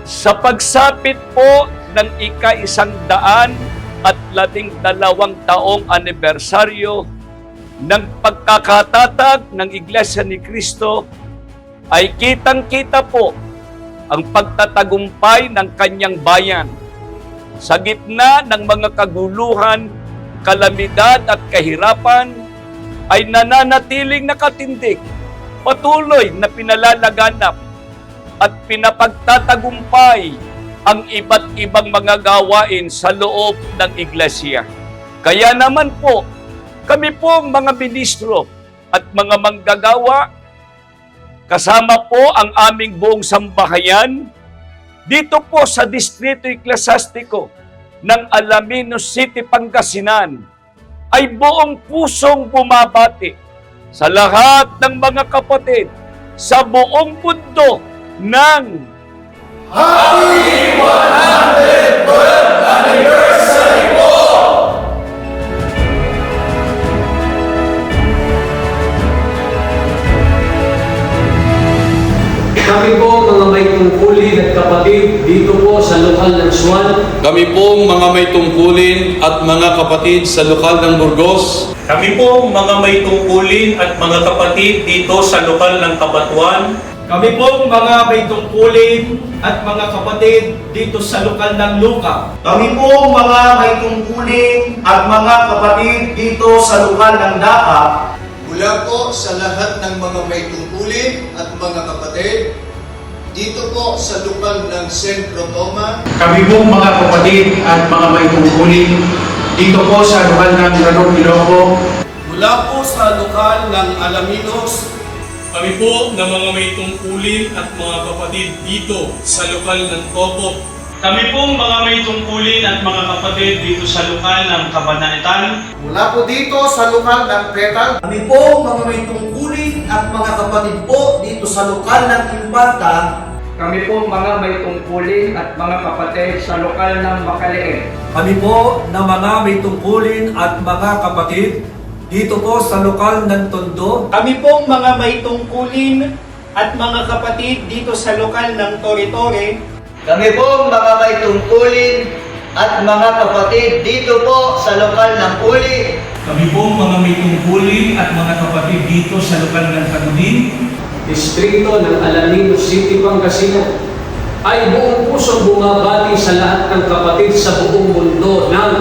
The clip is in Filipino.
Sa pagsapit po ng ika-112 taong anibersaryo ng pagkakatatag ng Iglesia ni Cristo, ay kitang-kita po ang pagtatagumpay ng kanyang bayan sa gitna ng mga kaguluhan, kalamidad at kahirapan, ay nananatiling nakatindig, patuloy na pinalalaganap at pinapagtatagumpay ang iba't ibang mga gawain sa loob ng iglesia. Kaya naman po, kami pong mga ministro at mga manggagawa, kasama po ang aming buong sambahayan, dito po sa Distrito Eklesiastiko ng Alaminos City, Pangasinan, ay buong pusong bumabati sa lahat ng mga kapatid sa buong mundo ng Happy 100th Anniversary po! Kami po mga may tungkulin at kapatid dito po sa lokal ng Suwan. Kami pong mga may tungkulin at mga kapatid sa lokal ng Burgos. Kami po mga may tungkulin at mga kapatid dito sa lokal ng Kabatuan. Kami pong mga may tungkulin at mga kapatid dito sa lokal ng Luca. Kami po mga may tungkulin at mga kapatid dito sa lokal ng Daka. Mula po sa lahat ng mga may tungkulin at mga kapatid, dito po sa lokal ng Centro Toma. Kami pong mga kapatid at mga may tungkulin dito po sa lokal ng Ranong Ilocos. Mula po sa lokal ng Alaminos. Kami po na mga may tungkulin at mga kapatid dito sa lokal ng Topop. Kami pong mga may tungkulin at mga kapatid dito sa lokal ng Cabanatuan. Mula po dito sa lokal ng Petal. Kami po mga may tungkulin at mga kapatid po dito sa lokal ng Impanta. Kami po mga may tungkulin at mga kapatid sa lokal ng Bacalae. Kami po na mga may tungkulin at mga kapatid dito po sa lokal ng Tondo. Kami pong mga may tungkulin at mga kapatid dito sa lokal ng Torre-Torre. Kami po mga may tungkulin at mga kapatid dito po sa lokal ng Uli. Kami po mga may tungkulin at mga kapatid dito sa lokal ng Tagudin. Distrito ng Alaminos City, Pangasinan, ay buong pusong bumabati sa lahat ng kapatid sa buong mundo ng